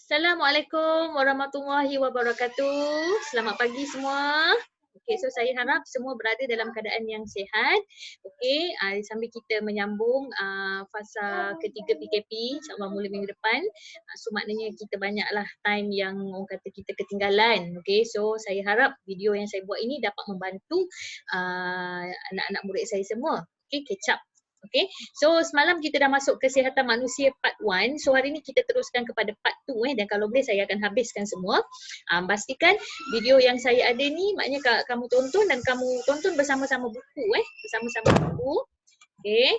Assalamualaikum warahmatullahi wabarakatuh. Selamat pagi semua. Okey, so saya harap semua berada dalam keadaan yang sihat. Okey, sambil kita menyambung fasa ketiga PKP, insya-Allah mula minggu depan. So maknanya kita banyaklah time yang orang kata kita ketinggalan. Okey, so saya harap video yang saya buat ini dapat membantu anak-anak murid saya semua. Okey, catch up. Okay, so semalam kita dah masuk kesihatan manusia part 1. So hari ni kita teruskan kepada part 2 dan kalau boleh saya akan habiskan semua. Pastikan video yang saya ada ni maknanya kamu tonton dan kamu tonton bersama-sama buku bersama-sama buku. Okay,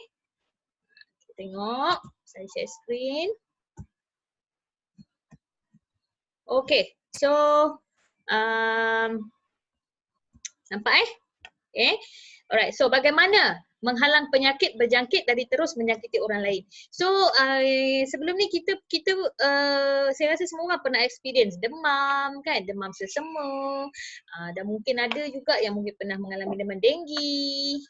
kita tengok, saya share screen. Okay, so nampak Okay, alright, so bagaimana menghalang penyakit berjangkit dari terus menyakiti orang lain. So sebelum ni kita saya rasa semua orang pernah experience demam kan, demam sesama, dan mungkin ada juga yang mungkin pernah mengalami demam denggi.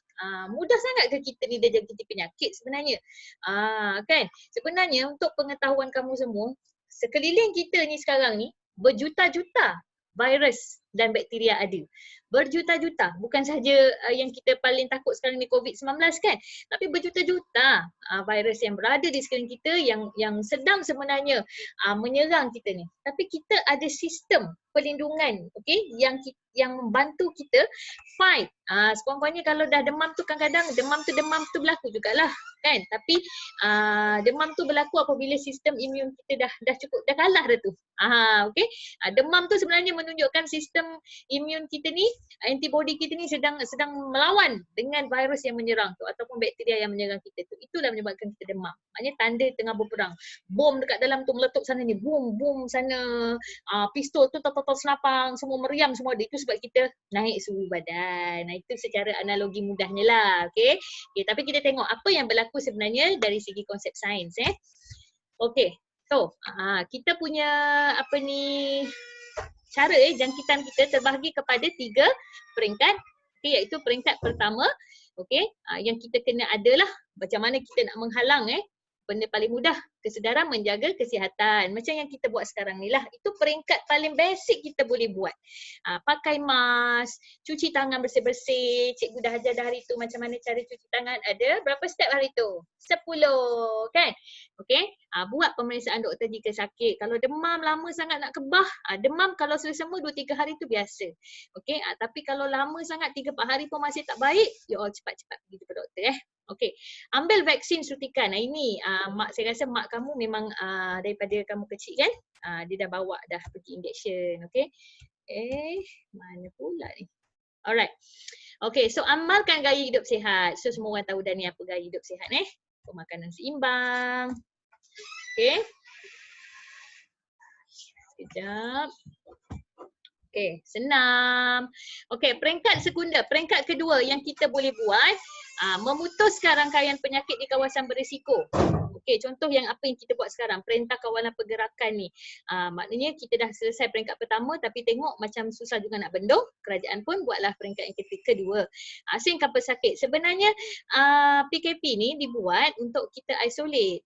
Mudah sangat ke kita ni dia jangkiti penyakit sebenarnya? Kan? Sebenarnya untuk pengetahuan kamu semua, sekeliling kita ni sekarang ni berjuta-juta virus dan bakteria ada. Berjuta-juta. Bukan sahaja yang kita paling takut sekarang ni COVID-19 kan. Tapi berjuta-juta virus yang berada di sekeliling kita yang sedang sebenarnya menyerang kita ni. Tapi kita ada sistem perlindungan, okay, yang membantu kita fight. Sekurang-kurangnya kalau dah demam tu kadang-kadang demam tu berlaku jugalah kan. Tapi demam tu berlaku apabila sistem imun kita dah cukup dah kalah dah tu. Okay. Demam tu sebenarnya menunjukkan sistem imun kita ni, antibody kita ni sedang melawan dengan virus yang menyerang tu ataupun bakteria yang menyerang kita tu. Itulah menyebabkan kita demam. Maknanya tanda tengah berperang. Bom dekat dalam tu meletup sana ni, boom sana, pistol tu senapang, semua meriam semua ada. Itu sebab kita naik suhu badan. Itu secara analogi mudahnya lah. Okay. Tapi kita tengok apa yang berlaku sebenarnya dari segi konsep sains. Okay. So, kita punya cara jangkitan kita terbahagi kepada 3 peringkat. Okay, iaitu peringkat pertama, okay, yang kita kena adalah macam mana kita nak menghalang benda paling mudah, kesedaran menjaga kesihatan. Macam yang kita buat sekarang ni lah. Itu peringkat paling basic kita boleh buat. Pakai mask, cuci tangan bersih-bersih. Cikgu dah ajar dah hari tu macam mana cara cuci tangan. Ada berapa step hari tu? 10 kan? Okay. Buat pemeriksaan doktor jika sakit. Kalau demam lama sangat nak kebah, demam kalau selesema 2-3 hari tu biasa. Okay. Tapi kalau lama sangat 3-4 hari pun masih tak baik, you all cepat-cepat pergi ke doktor Okey, ambil vaksin suntikan. Ini saya rasa mak kamu memang daripada kamu kecil kan, dia dah bawa dah pergi injection. Okey. Mana pula ni? Alright. Okey, so amalkan gaya hidup sihat. So semua orang tahu dah ni apa gaya hidup sihat Pemakanan seimbang. Okey. Sekejap. Okey, senam. Okey, peringkat sekunder, peringkat kedua yang kita boleh buat, memutuskan rangkaian penyakit di kawasan berisiko. Okey, contoh yang apa yang kita buat sekarang, perintah kawalan pergerakan ni. Maknanya kita dah selesai peringkat pertama tapi tengok macam susah juga nak bendung, kerajaan pun buatlah peringkat yang kedua. Asingkan pesakit. Sebenarnya PKP ni dibuat untuk kita isolate.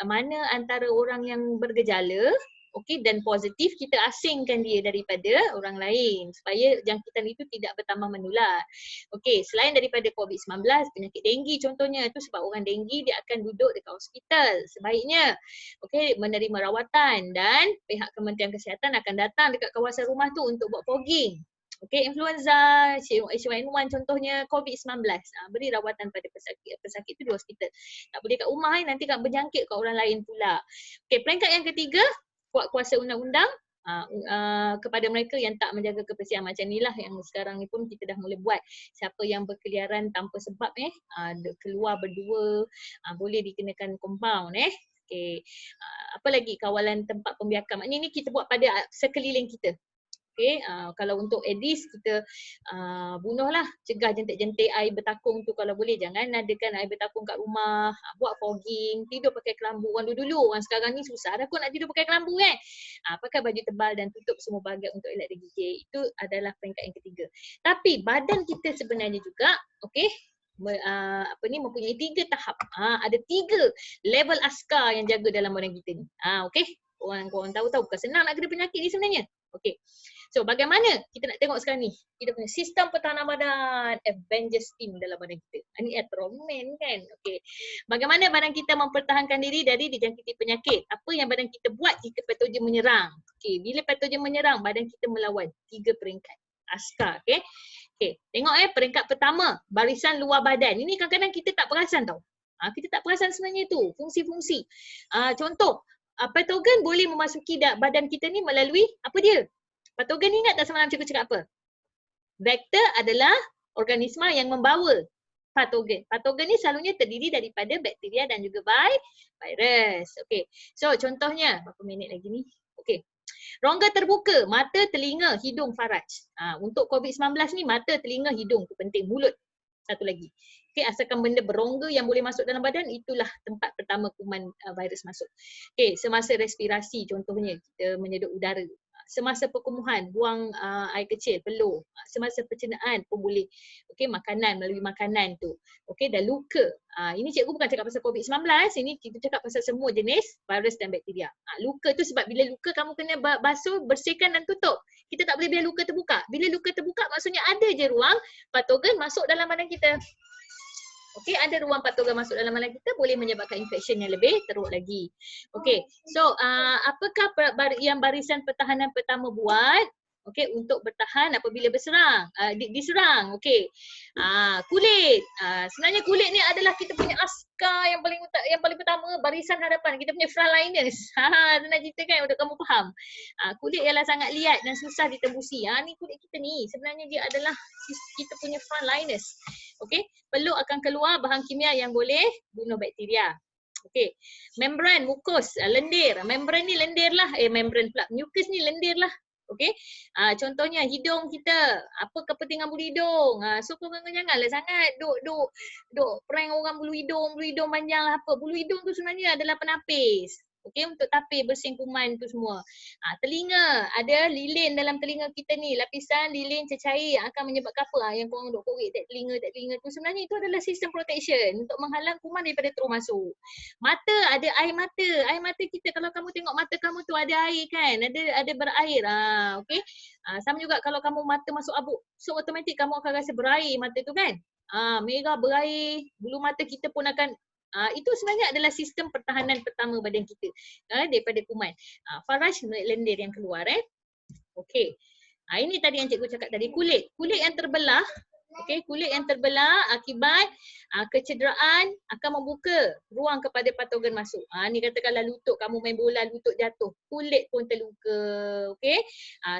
Mana antara orang yang bergejala, okey, dan positif, kita asingkan dia daripada orang lain supaya jangkitan itu tidak bertambah menular. Okey, selain daripada COVID-19, penyakit denggi contohnya, itu sebab orang denggi dia akan duduk dekat hospital sebaiknya. Okey, menerima rawatan dan pihak Kementerian Kesihatan akan datang dekat kawasan rumah tu untuk buat fogging. Okey, influenza, H1N1 contohnya, COVID-19. Beri rawatan pada pesakit itu di hospital. Tak boleh kat rumah nanti kan berjangkit kat orang lain pula. Okey, peringkat yang ketiga, kuat kuasa undang-undang kepada mereka yang tak menjaga kebersihan macam inilah yang sekarang ni pun kita dah mula buat. Siapa yang berkeliaran tanpa sebab keluar berdua boleh dikenakan compound Okey. Apa lagi kawalan tempat pembiakan. Maknanya ni kita buat pada sekeliling kita. Okay, kalau untuk Aedes kita bunuhlah, cegah jentik-jentik air bertakung tu kalau boleh. Jangan adakan air bertakung kat rumah, buat fogging, tidur pakai kelambu. Orang dulu, orang sekarang ni susah dah kot nak tidur pakai kelambu kan. Pakai baju tebal dan tutup semua bahagian untuk elak digigit. Itu adalah peringkat yang ketiga. Tapi badan kita sebenarnya juga, okay, mempunyai 3 tahap. Ada 3 level askar yang jaga dalam badan kita ni. Okay. Korang tahu-tahu bukan senang nak kena penyakit ni sebenarnya. Okey. So bagaimana kita nak tengok sekarang ni kita punya sistem pertahanan badan, Avengers team dalam badan kita. Ini Ultraman kan. Okey. Bagaimana badan kita mempertahankan diri dari dijangkiti penyakit? Apa yang badan kita buat jika patogen menyerang? Okey, bila patogen menyerang, badan kita melawan 3 peringkat. Askar, okey. Okey, tengok peringkat pertama, barisan luar badan. Ini kadang-kadang kita tak perasan tau. Kita tak perasan sebenarnya tu, fungsi-fungsi. Contoh, patogen boleh memasuki badan kita ni melalui apa dia? Patogen ingat tak semalam cikgu cakap apa? Vektor adalah organisma yang membawa patogen. Patogen ni selalunya terdiri daripada bakteria dan juga virus. Okey. So contohnya, berapa minit lagi ni? Okey. Rongga terbuka, mata, telinga, hidung, faraj. Untuk COVID-19 ni mata, telinga, hidung tu penting. Mulut satu lagi. Okey, asalkan benda berongga yang boleh masuk dalam badan, itulah tempat pertama kuman virus masuk. Okey, semasa respirasi contohnya kita menyedut udara. Semasa perkumuhan, buang air kecil, peluh. Semasa pencernaan pun boleh. Okey, makanan, melalui makanan tu. Okey, dan luka. Ini cikgu bukan cakap pasal COVID-19, ini kita cakap pasal semua jenis virus dan bakteria. Luka tu sebab bila luka kamu kena basuh, bersihkan dan tutup. Kita tak boleh biar luka terbuka. Bila luka terbuka maksudnya ada je ruang patogen masuk dalam badan kita. Okey, ada ruang patogen masuk dalam badan kita boleh menyebabkan infection yang lebih teruk lagi. Okey, so apakah yang barisan pertahanan pertama buat? Okey, untuk bertahan apabila diserang. Okey. Kulit. Sebenarnya kulit ni adalah kita punya askar yang paling pertama, barisan hadapan. Kita punya frontliners. Nak cerita kan untuk kamu faham. Kulit ialah sangat liat dan susah ditembusi. Ni kulit kita ni sebenarnya dia adalah kita punya frontliners. Okey, peluh akan keluar bahan kimia yang boleh bunuh bakteria. Okey, membran, mukus, lendir. Membran ni lendir lah. Membran pula. Mukus ni lendir lah. Okey, contohnya hidung kita, apa kepentingan bulu hidung? So korang janganlah sangat duk prank orang bulu hidung panjang lah apa. Bulu hidung tu sebenarnya adalah penapis. Okey, untuk tapis bersih kuman tu semua. Telinga, ada lilin dalam telinga kita ni, lapisan lilin cecair yang akan menyebabkan apa? Yang korang duk korek tak telinga tu sebenarnya itu adalah sistem protection untuk menghalang kuman daripada terus masuk. Mata, ada air mata. Air mata kita, kalau kamu tengok mata kamu tu ada air kan? Ada berair. Okey. Sama juga kalau kamu mata masuk abuk, so automatik kamu akan rasa berair mata tu kan? Merah berair, bulu mata kita pun akan itu sebenarnya adalah sistem pertahanan pertama badan kita daripada kuman. Faraj lendir yang keluar. Okey. Ini tadi yang cikgu cakap tadi, kulit. Kulit yang terbelah, okey, kulit yang terbelah akibat kecederaan akan membuka ruang kepada patogen masuk. Ni katakanlah lutut, kamu main bola lutut jatuh, kulit pun terluka. Okey.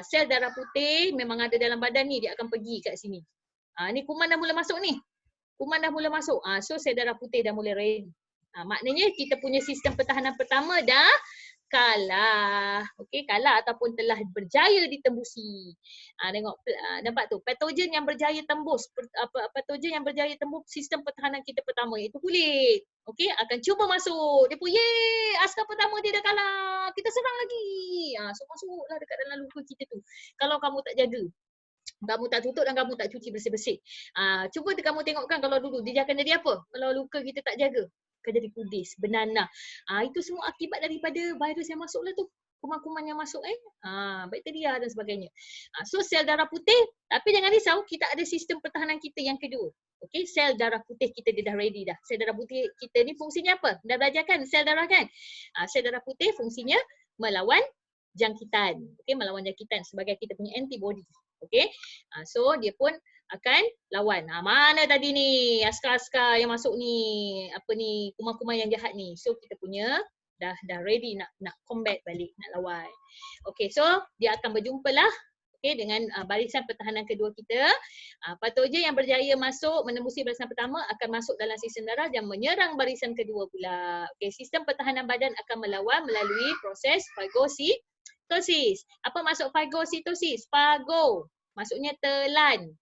Sel darah putih memang ada dalam badan ni, dia akan pergi kat sini. Ni kuman dah mula masuk ni. Kuman dah mula masuk. So sel darah putih dah mula ready. Maknanya kita punya sistem pertahanan pertama dah kalah. Okey, kalah ataupun telah berjaya ditembusi. Tengok, nampak tu, patogen yang berjaya tembus, patogen yang berjaya tembus sistem pertahanan kita pertama iaitu kulit. Okey, akan cuba masuk. Dia pun, yeay, askar pertama dia dah kalah. Kita serang lagi. So masuklah dekat dalam luka kita tu. Kalau kamu tak jaga, kamu tak tutup dan kamu tak cuci bersih-bersih. Cuba kamu tengokkan kalau dulu dia akan jadi apa? Kalau luka kita tak jaga, akan jadi kudis, bernanah. Itu semua akibat daripada virus yang masuk lah tu. Kuman-kuman yang masuk bakteria dan sebagainya. So sel darah putih, tapi jangan risau, kita ada sistem pertahanan kita yang kedua. Okey, sel darah putih kita dia dah ready dah. Sel darah putih kita ni fungsinya apa? Dah belajar kan sel darah kan? Sel darah putih fungsinya melawan jangkitan. Okey, melawan jangkitan sebagai kita punya antibody. Okey, so dia pun akan lawan. Mana tadi ni askar-askar yang masuk ni, apa ni, kuman-kuman yang jahat ni. So kita punya dah ready nak combat balik, nak lawan. Okey, so dia akan berjumpa lah dengan barisan pertahanan kedua kita. Patogen yang berjaya masuk menembusi barisan pertama akan masuk dalam sistem darah dan menyerang barisan kedua pula. Okey, sistem pertahanan badan akan melawan melalui proses fagositosis. Apa maksud fagositosis? Fago maksudnya telan.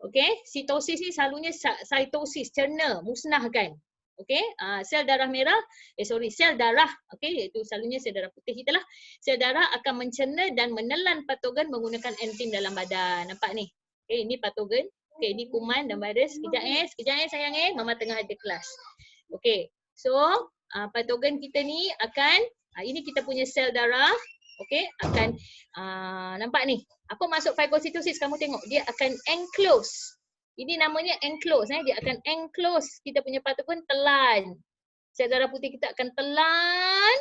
Okey, sitosis ni selalunya cytosis, cerna, musnahkan. Okey, sel darah merah, sel darah, okey, iaitu selalunya sel darah putih kita lah. Sel darah akan mencerna dan menelan patogen menggunakan enzim dalam badan. Nampak ni? Okey, ini patogen. Okey, ini kuman dan virus. Sekejap sayang, mama tengah ada kelas. Okey, so patogen kita ni akan Ini kita punya sel darah. Okey, akan nampak ni. Apa maksud fagositosis? Kamu tengok dia akan enclose. Ini namanya enclose. Dia akan enclose kita punya patogen, telan. Sel darah putih kita akan telan.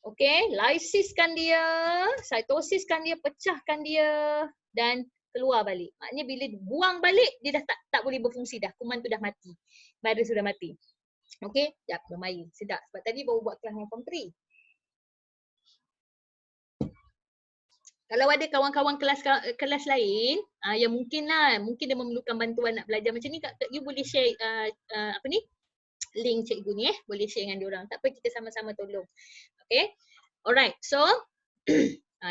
Okey, lysiskan dia, cytosiskan dia, pecahkan dia dan keluar balik. Maknanya bila buang balik dia dah tak boleh berfungsi dah. Kuman tu dah mati. Virus sudah mati. Okey, jap bermain. Sedap sebab tadi baru buat kelas dengan form 3. Kalau ada kawan-kawan kelas lain yang mungkin dia memerlukan bantuan nak belajar macam ni, you boleh share link cikgu ni boleh share dengan diorang. Tak apa, kita sama-sama tolong. Okay. Alright. So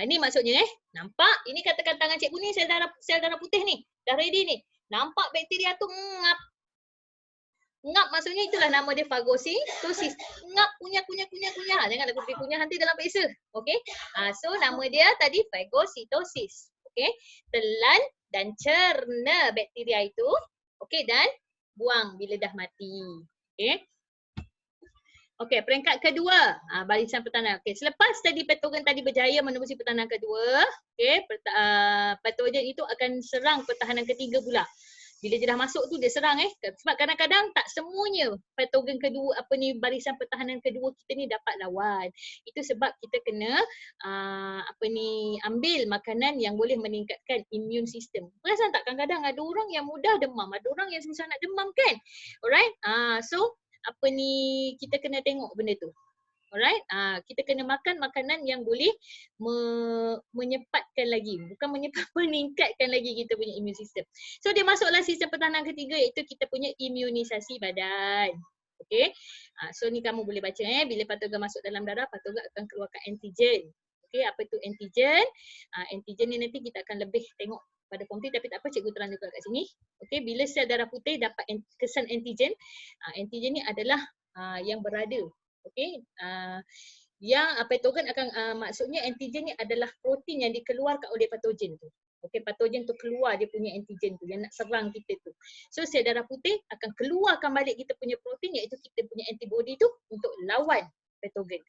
ini maksudnya nampak ini katakan tangan cikgu ni sel darah putih ni. Dah ready ni. Nampak bakteria tu ngap. Ngap maksudnya itulah nama dia fagositosis. Ngap kunyah. Jangan aku pergi kunyah nanti dalam periksa. Okey. So nama dia tadi fagositosis. Okey. Telan dan cerna bakteria itu. Okey, dan buang bila dah mati. Okey. Okey, peringkat kedua, barisan pertahanan. Okey, selepas tadi patogen tadi berjaya menembusi pertahanan kedua, okey, patogen itu akan serang pertahanan ketiga pula. Bila dia dah masuk tu dia serang sebab kadang-kadang tak semuanya patogen kedua barisan pertahanan kedua kita ni dapat lawan. Itu sebab kita kena ambil makanan yang boleh meningkatkan immune system. Perasan tak kadang-kadang ada orang yang mudah demam, ada orang yang susah nak demam kan? Alright? So kita kena tengok benda tu. Alright, kita kena makan makanan yang boleh menyepatkan lagi, bukan meningkatkan lagi kita punya immune system. So dia masuklah sistem pertahanan ketiga iaitu kita punya imunisasi badan. Okey. So ni kamu boleh baca bila patogen masuk dalam darah, patogen akan keluarkan antigen. Okey, apa tu antigen? Antigen ni nanti kita akan lebih tengok pada form 3 tapi tak apa, cikgu terang juga kat sini. Okey, bila sel darah putih dapat kesan antigen, antigen ni adalah yang berada. Okey, yang patogen akan maksudnya antigen ni adalah protein yang dikeluarkan oleh patogen tu. Okey, patogen tu keluar dia punya antigen tu yang nak serang kita tu. So sel darah putih akan keluarkan balik kita punya protein iaitu kita punya antibody tu untuk lawan patogen.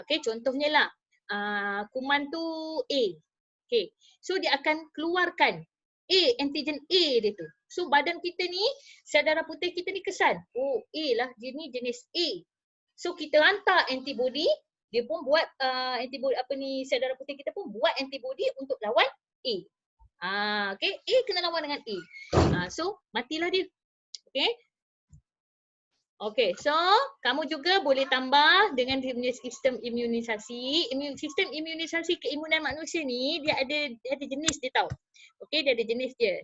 Okey, contohnya lah kuman tu A. Okey, so dia akan keluarkan antigen A dia tu. So badan kita ni, sel darah putih kita ni kesan, oh A lah, dia ni jenis A. So kita hantar antibody, dia pun buat antibody sel darah putih kita pun buat antibody untuk lawan A. Okey, A kena lawan dengan A. So matilah dia. Okey. Okey, so kamu juga boleh tambah dengan sistem imunisasi. Sistem imunisasi keimunan manusia ni dia ada jenis dia tau. Okey, dia ada jenis dia.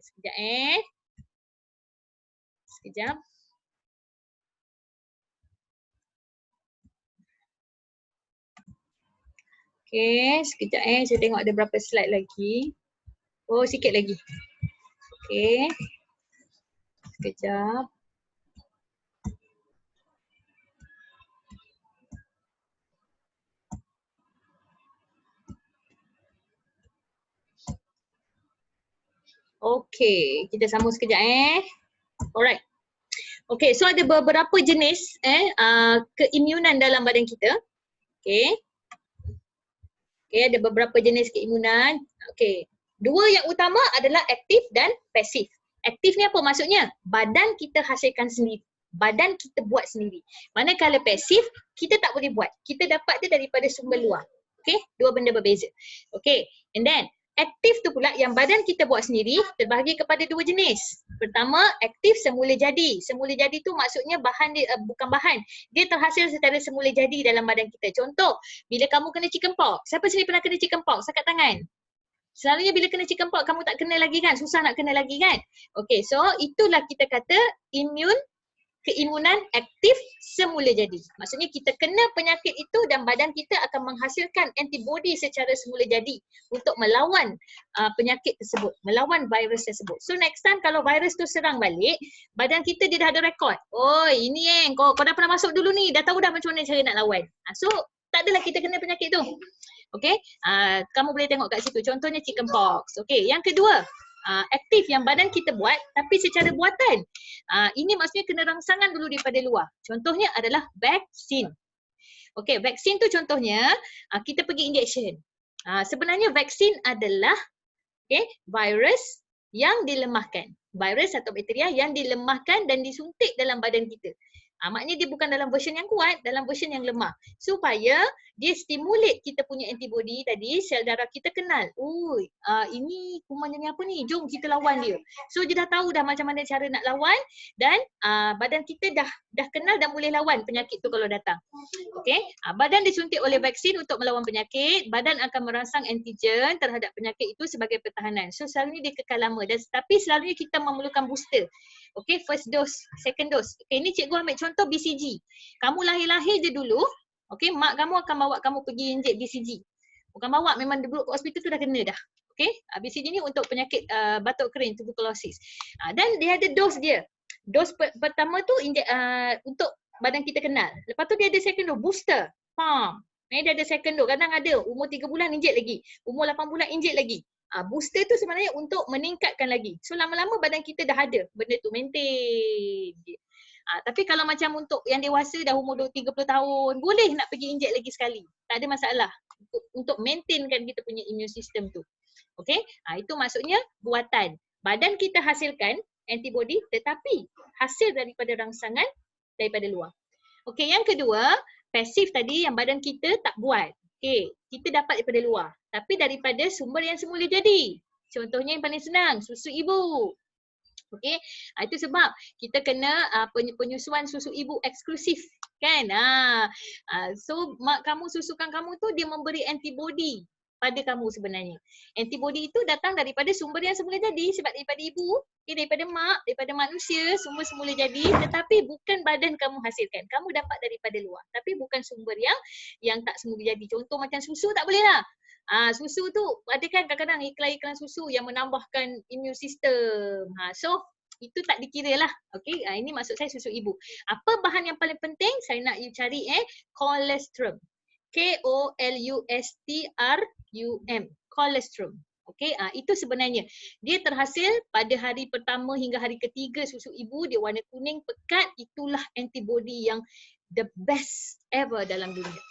Sekejap. Okey, sekejap saya tengok ada berapa slide lagi. Oh, sikit lagi. Okey. Sekejap. Okey, kita sambung sekejap Alright. Okey, so ada beberapa jenis keimunan dalam badan kita. Okey. Okey, ada beberapa jenis keimunan. Okey. Dua yang utama adalah aktif dan pasif. Aktif ni apa maksudnya? Badan kita hasilkan sendiri. Badan kita buat sendiri. Manakala pasif, kita tak boleh buat. Kita dapat dia daripada sumber luar. Okey, dua benda berbeza. Okey, and then aktif tu pula yang badan kita buat sendiri terbahagi kepada dua jenis. Pertama, aktif semula jadi. Semula jadi tu maksudnya bahan dia bukan bahan. Dia terhasil secara semula jadi dalam badan kita. Contoh, bila kamu kena chicken pox. Siapa sini pernah kena chicken pox? Angkat tangan. Selalunya bila kena chicken pox kamu tak kena lagi kan? Susah nak kena lagi kan? Okey, so itulah kita kata keimunan aktif semula jadi. Maksudnya kita kena penyakit itu dan badan kita akan menghasilkan antibody secara semula jadi untuk melawan penyakit tersebut, melawan virus tersebut. So next time kalau virus tu serang balik, badan kita dia dah ada rekod. Oh ini kau dah pernah masuk dulu ni, dah tahu dah macam mana cara nak lawan. So tak adalah kita kena penyakit tu. Okey, kamu boleh tengok kat situ. Contohnya chicken pox. Okey, yang kedua, aktif yang badan kita buat tapi secara buatan. Ini maksudnya kena rangsangan dulu daripada luar. Contohnya adalah vaksin. Okey, vaksin tu contohnya kita pergi injection. Sebenarnya vaksin adalah virus yang dilemahkan. Virus atau bakteria yang dilemahkan dan disuntik dalam badan kita. Maknanya dia bukan dalam version yang kuat, dalam version yang lemah. Supaya dia stimulate kita punya antibody tadi, sel darah kita kenal. Ini kuman jenis apa ni? Jom kita lawan dia. So dia dah tahu dah macam mana cara nak lawan dan badan kita dah kenal dan boleh lawan penyakit tu kalau datang. Okey, badan disuntik oleh vaksin untuk melawan penyakit, badan akan merangsang antigen terhadap penyakit itu sebagai pertahanan. So selalunya dia kekal lama dan tapi selalunya kita memerlukan booster. Okey, first dose, second dose. Okey, ni cikgu ambil contoh BCG. Kamu lahir-lahir je dulu, okey, mak kamu akan bawa kamu pergi injek BCG. Bukan bawa, memang duduk kat hospital tu dah kena dah. Okey, BCG ni untuk penyakit batuk kering, tuberculosis. Dan dia ada dos dia. Dos pertama tu untuk badan kita kenal. Lepas tu dia ada second dose, booster. Dia ada second dose, kadang ada umur 3 bulan injek lagi, umur 8 bulan injek lagi. Booster tu sebenarnya untuk meningkatkan lagi. So lama-lama badan kita dah ada benda tu, maintain. Tapi kalau macam untuk yang dewasa dah umur 30 tahun, boleh nak pergi injek lagi sekali. Tak ada masalah. Untuk maintainkan kita punya immune system tu. Okey? Itu maksudnya buatan. Badan kita hasilkan antibody tetapi hasil daripada rangsangan daripada luar. Okey, yang kedua, pasif tadi yang badan kita tak buat. Okey, kita dapat daripada luar. Tapi daripada sumber yang semula jadi. Contohnya yang paling senang, susu ibu. Okey, itu sebab kita kena penyusuan susu ibu eksklusif. Kan? So mak kamu susukan kamu tu dia memberi antibody pada kamu sebenarnya. Antibody itu datang daripada sumber yang semula jadi sebab daripada ibu, daripada mak, daripada manusia, sumber semula jadi tetapi bukan badan kamu hasilkan. Kamu dapat daripada luar tapi bukan sumber yang tak semula jadi. Contoh macam susu tak boleh lah. Susu tu ada kan kadang-kadang iklan-iklan susu yang menambahkan immune system. So itu tak dikira lah. Okey, ini maksud saya susu ibu. Apa bahan yang paling penting? Saya nak you cari colostrum. Kolustrum. Colostrum. Okey, itu sebenarnya dia terhasil pada hari pertama hingga hari ketiga susu ibu, dia warna kuning pekat, itulah antibody yang the best ever dalam dunia.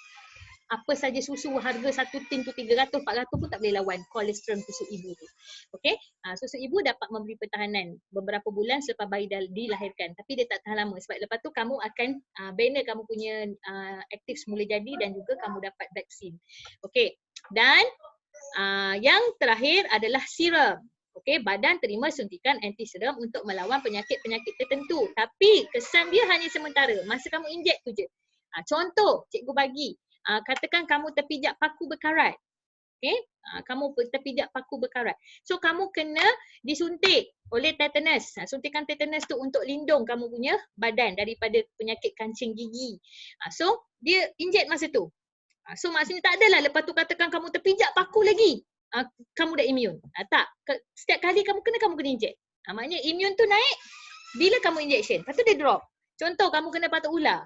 Apa saja susu harga satu tin tu 300, 400 pun tak boleh lawan kolostrum susu ibu tu. Okey, susu ibu dapat memberi pertahanan beberapa bulan selepas bayi dilahirkan tapi dia tak tahan lama sebab lepas tu kamu akan bina kamu punya aktif semula jadi dan juga kamu dapat vaksin. Okey, dan yang terakhir adalah serum. Okey, badan terima suntikan anti serum untuk melawan penyakit-penyakit tertentu tapi kesan dia hanya sementara, masa kamu injek tu je. Contoh cikgu bagi, katakan kamu terpijak paku berkarat. Okey, kamu terpijak paku berkarat. So kamu kena disuntik oleh tetanus. Suntikan tetanus tu untuk lindung kamu punya badan daripada penyakit kancing gigi. So dia injek masa tu. So maksudnya tak adalah lepas tu katakan kamu terpijak paku lagi, kamu dah immune. Tak, setiap kali kamu kena injek. Maknanya immune tu naik bila kamu injection. Lepas tu dia drop. Contoh kamu kena patuk ular.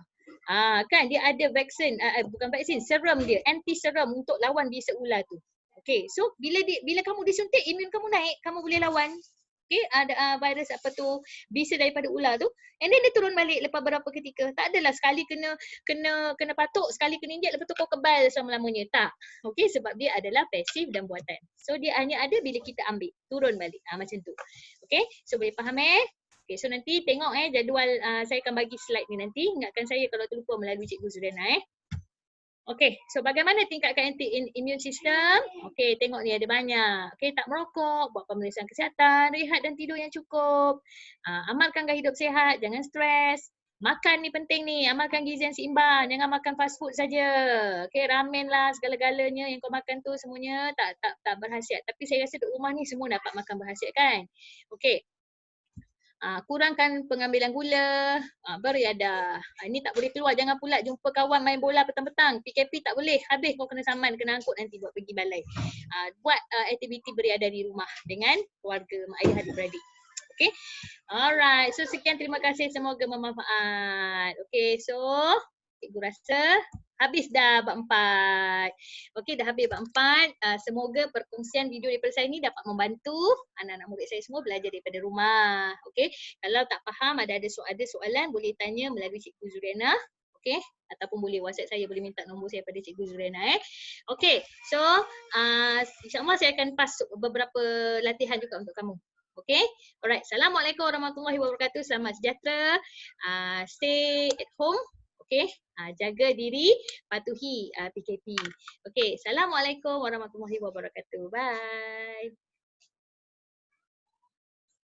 Kan dia ada vaksin, bukan vaksin, serum dia, anti serum untuk lawan bisa ular tu. Okey, so bila kamu disuntik, imun kamu naik, kamu boleh lawan. Okey, ada virus apa tu, bisa daripada ular tu, and then dia turun balik lepas berapa ketika. Tak adalah sekali kena patuk, sekali kena injek, lepas tu kau kebal selama-lamanya. Tak. Okey, sebab dia adalah pasif dan buatan. So dia hanya ada bila kita ambil, turun balik. Macam tu. Okey, so boleh faham Okay, so nanti tengok jadual, saya akan bagi slide ni nanti. Ingatkan saya kalau terlupa melalui Cikgu Zuriana. Okay, so bagaimana tingkatkan immune system? Okay, tengok ni ada banyak. Okay, tak merokok, buat pemeriksaan kesihatan, rehat dan tidur yang cukup. Amalkan gaya hidup sihat, jangan stres. Makan ni penting ni, amalkan gizi yang seimbang, jangan makan fast food saja. Okay, ramen lah, segala-galanya yang kau makan tu semuanya tak berhasiat. Tapi saya rasa di rumah ni semua dapat makan berhasiat kan? Okay. Kurangkan pengambilan gula, beriadah. Ini tak boleh keluar, jangan pula jumpa kawan main bola petang-petang. PKP tak boleh, habis kau kena saman, kena angkut nanti buat pergi balai. Buat aktiviti beriadah di rumah dengan keluarga, mak ayah, adik-beradik. Okay, alright. So sekian, terima kasih, semoga bermanfaat. Okay, so cikgu rasa habis dah bab 4. Okey, dah habis bab 4. Semoga perkongsian video daripada saya ni dapat membantu anak-anak murid saya semua belajar daripada rumah. Okey, kalau tak faham, ada soalan boleh tanya melalui Cikgu Zuriana. Okey. ataupun boleh WhatsApp saya, boleh minta nombor saya pada Cikgu Zurena. Okay, so insyaAllah saya akan pass beberapa latihan juga untuk kamu. Okay, alright. Assalamualaikum warahmatullahi wabarakatuh. Selamat sejahtera. Stay at home. Okay, jaga diri, patuhi PKP. Okay, Assalamualaikum warahmatullahi wabarakatuh. Bye.